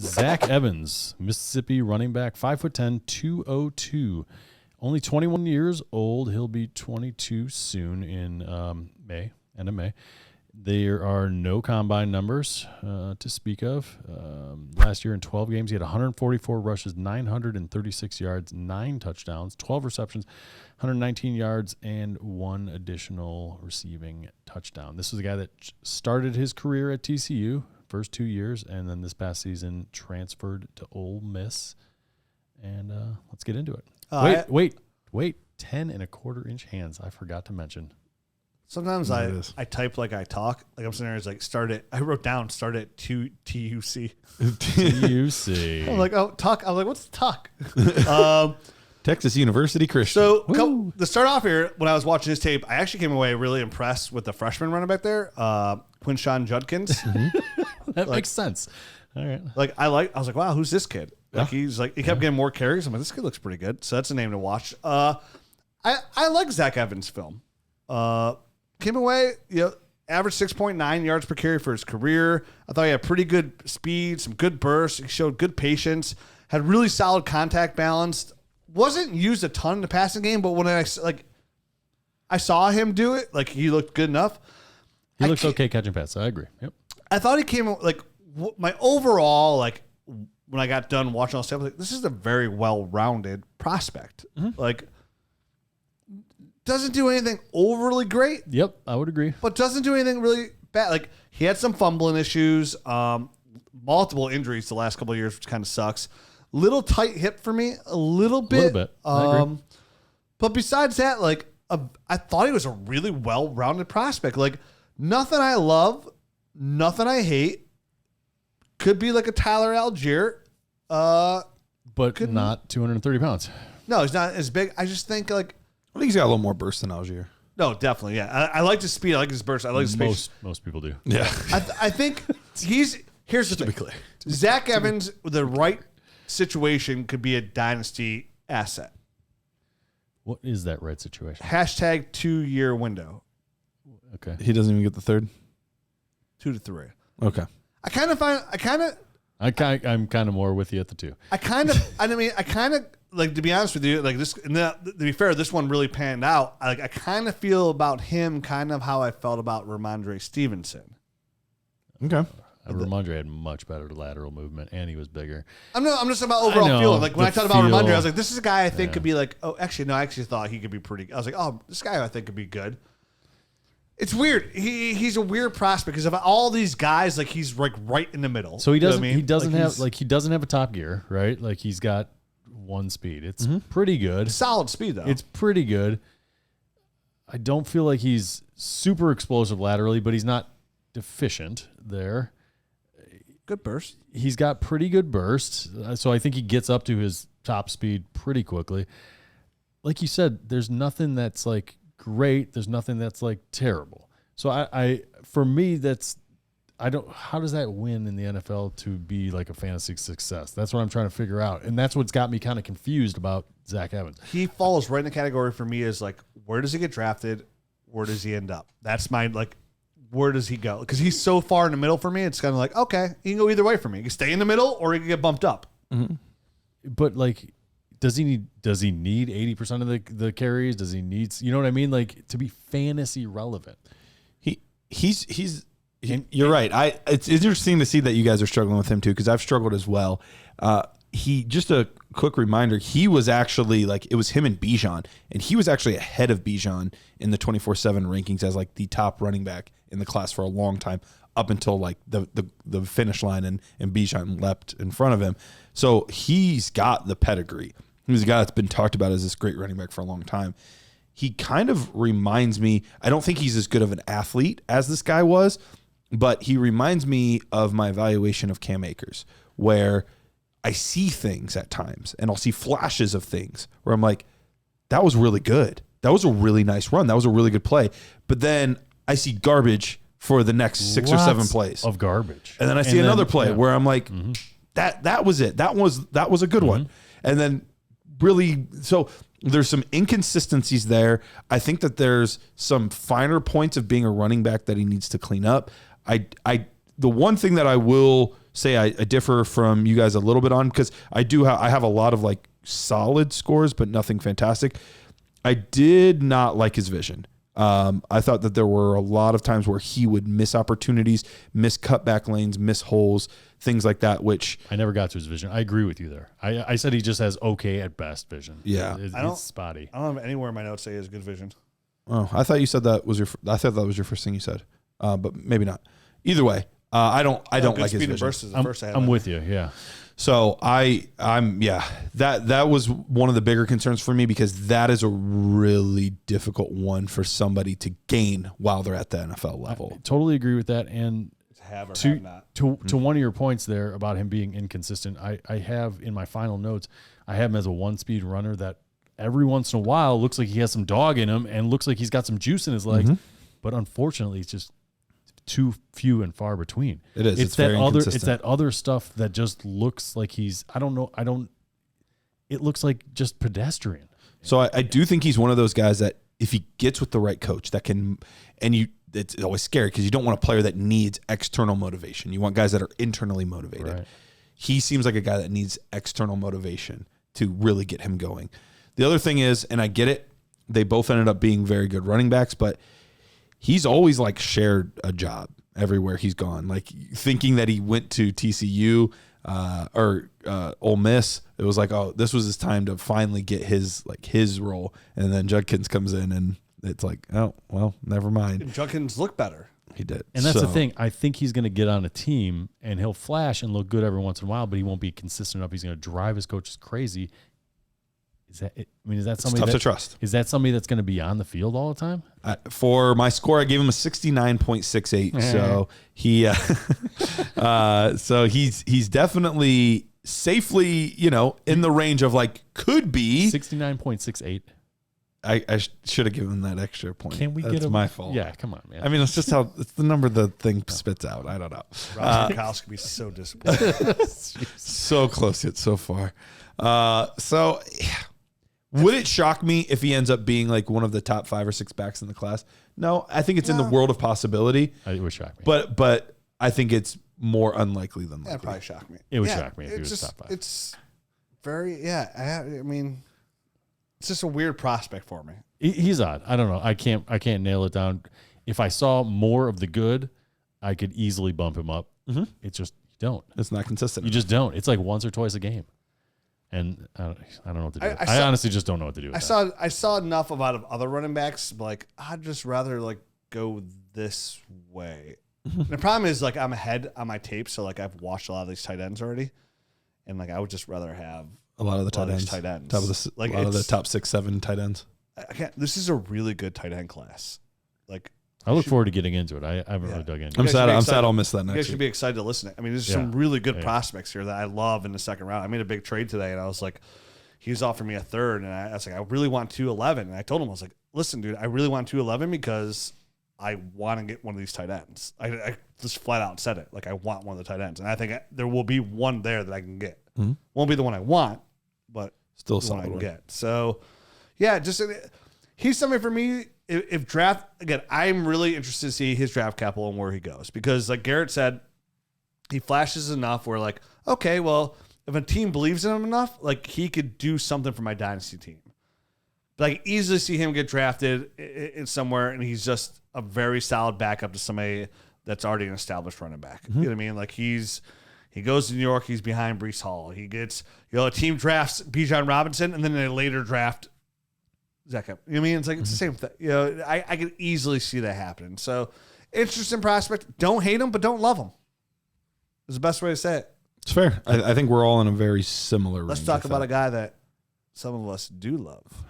Zach Evans, Mississippi running back, 5'10", 202. Only 21 years old. He'll be 22 soon in end of May. There are no combine numbers to speak of. Last year in 12 games, he had 144 rushes, 936 yards, 9 touchdowns, 12 receptions, 119 yards, and 1 additional receiving touchdown. This was a guy that started his career at TCU, first 2 years, and then this past season transferred to Ole Miss. And let's get into it. Wait. 10 1/4 inch hands. I forgot to mention. Sometimes I type like I talk. Like I'm sitting there, it's like I wrote down start at TUC. TUC. I'm like, oh, tuck. I'm like, what's tuck? Texas University Christian. So to start off here, when I was watching his tape, I actually came away really impressed with the freshman running back there, Quinshawn Judkins. That makes sense. All right. I was like, wow, who's this kid? Like he kept getting more carries. I'm like, this kid looks pretty good. So that's a name to watch. I like Zach Evans' film. Came away, average 6.9 yards per carry for his career. I thought he had pretty good speed, some good bursts. He showed good patience, had really solid contact balance. Wasn't used a ton in the passing game, but when I saw him do it, he looked good enough. He looks okay catching passes. I agree. Yep. I thought he came my overall when I got done watching all stuff, this is a very well-rounded prospect. Mm-hmm. Doesn't do anything overly great. Yep, I would agree. But doesn't do anything really bad. He had some fumbling issues, multiple injuries the last couple of years, which kind of sucks. Little tight hip for me, a little bit. I agree. But besides that, I thought he was a really well-rounded prospect. Nothing I love, nothing I hate. Could be like a Tyler Algier. But not 230 pounds. No, he's not as big. I just think I think he's got a little more burst than Algier. No, definitely, yeah. I like his speed. I like his burst. I like his speed. Most people do. Yeah. I think here's the thing. To be clear. Zach Evans, with the right situation, could be a dynasty asset. What is that right situation? Hashtag 2-year window. Okay. He doesn't even get the third? 2 to 3. Okay. I'm kind of more with you at the 2. To be honest with you, to be fair, this one really panned out. I kind of feel about him kind of how I felt about Ramondre Stevenson. Okay. Ramondre had much better lateral movement, and he was bigger. I'm just about overall feeling. When I talked about Ramondre, I was like, this is a guy I think could be I actually thought he could be pretty. I was like, oh, this guy I think could be good. It's weird. He's a weird prospect because of all these guys, he's right in the middle. So he doesn't. He doesn't have a top gear, right? He's got one speed. It's pretty good. Solid speed though. It's pretty good. I don't feel like he's super explosive laterally, but he's not deficient there. Good burst. He's got pretty good bursts, so I think he gets up to his top speed pretty quickly. Like you said, there's nothing that's great. There's nothing that's terrible. So for me, how does that win in the NFL to be a fantasy success? That's what I'm trying to figure out. And that's what's got me kind of confused about Zach Evans. He falls right in the category for me is where does he get drafted? Where does he end up? That's my, where does he go? Because he's so far in the middle for me. It's kind of okay, he can go either way for me. He can stay in the middle or he can get bumped up. Mm-hmm. But does he need 80% of the carries? Does he need, you know what I mean? To be fantasy relevant. You're right. It's interesting to see that you guys are struggling with him too, because I've struggled as well. Just a quick reminder, he was actually it was him and Bijan, and he was actually ahead of Bijan in the 24/7 rankings as the top running back in the class for a long time, up until the finish line, and Bijan leapt in front of him. So he's got the pedigree. He's a guy that's been talked about as this great running back for a long time. He kind of reminds me, I don't think he's as good of an athlete as this guy was, but he reminds me of my evaluation of Cam Akers, where I see things at times and I'll see flashes of things where I'm like, that was really good. That was a really nice run. That was a really good play. But then I see garbage for the next 6 or 7 plays of garbage. And then I see another play where I'm like, that was it. That was a good one. And then really, so there's some inconsistencies there. I think that there's some finer points of being a running back that he needs to clean up. The one thing that I will say I differ from you guys a little bit on, because I have a lot of like solid scores, but nothing fantastic. I did not like his vision. I thought that there were a lot of times where he would miss opportunities, miss cutback lanes, miss holes, things like that, which I never got to his vision. I agree with you there. I said he just has okay at best vision. Yeah. It's spotty. I don't have anywhere in my notes say he has good vision. Oh, I thought you said that was I thought that was your first thing you said, but maybe not. Either way, I don't like his vision. I'm with you. Yeah. So that was one of the bigger concerns for me, because that is a really difficult one for somebody to gain while they're at the NFL level. I totally agree with that. And have or to have not. to one of your points there about him being inconsistent, I have in my final notes, I have him as a 1-speed runner that every once in a while looks like he has some dog in him and looks like he's got some juice in his legs, but unfortunately it's just too few and far between. It is. It's that other stuff that just looks like he's, it looks like just pedestrian. So I do think he's one of those guys that if he gets with the right coach that can, it's always scary because you don't want a player that needs external motivation. You want guys that are internally motivated. Right. He seems like a guy that needs external motivation to really get him going. The other thing is, and I get it, they both ended up being very good running backs, but he's always like shared a job everywhere he's gone. Like thinking that he went to TCU or Ole Miss, it was like, oh, this was his time to finally get his role. And then Judkins comes in and it's like, oh, well, never mind. And Judkins looked better. He did. And that's the thing. I think he's going to get on a team and he'll flash and look good every once in a while, but he won't be consistent enough. He's going to drive his coaches crazy. Is that somebody tough to trust? Is that somebody that's going to be on the field all the time? For my score, I gave him a 69.68. So he's definitely safely, in the range of like could be 69.68. I should have given him that extra point. Can we That's get him? my fault. Yeah, come on, man. I mean, it's just how it's the number the thing spits out. I don't know. Rob Gronkowski could be so disappointed. So close yet so far. Would it shock me if he ends up being like one of the top 5 or 6 backs in the class? No, I think it's in the world of possibility. It would shock me. But I think it's more unlikely than likely. That'd probably shock me. It would shock me if he was top 5. It's very, I mean, it's just a weird prospect for me. He's odd. I don't know. I can't nail it down. If I saw more of the good, I could easily bump him up. Mm-hmm. It's just, you don't. It's not consistent. You just don't. It's like once or twice a game. And I don't know what to do. I honestly just don't know what to do with that. I saw enough about other running backs, like I'd just rather like go this way. The problem is like I'm ahead on my tape, so like I've watched a lot of these tight ends already, and like I would just rather have a lot of the tight ends. Top of the top 6, 7 tight ends. I can't. This is a really good tight end class. Like I look forward to getting into it. I haven't really dug into it. I'm sad I'll miss that next week. You guys should week. be excited to listen. I mean, there's some really good prospects here that I love in the second round. I made a big trade today, and I was like, he was offering me a third, and I was like, I really want 211. And I told him, I was like, listen, dude, I really want 211 because I want to get one of these tight ends. I just flat out said it. Like, I want one of the tight ends. And I think there will be one there that I can get. Mm-hmm. Won't be the one I want, but still the one I can get. So, yeah, he's something for me. If draft, again, I'm really interested to see his draft capital and where he goes. Because like Garrett said, he flashes enough where like, okay, well, if a team believes in him enough, like he could do something for my dynasty team. But I can easily see him get drafted in somewhere and he's just a very solid backup to somebody that's already an established running back. Mm-hmm. You know what I mean? Like he goes to New York, he's behind Breece Hall. He gets, a team drafts Bijan Robinson and then they later draft Zach. You know what I mean? It's like, it's the same thing. I can easily see that happening. So, interesting prospect. Don't hate him, but don't love him. Is the best way to say it. It's fair. I think we're all in a very similar range. Let's talk about a guy that some of us do love.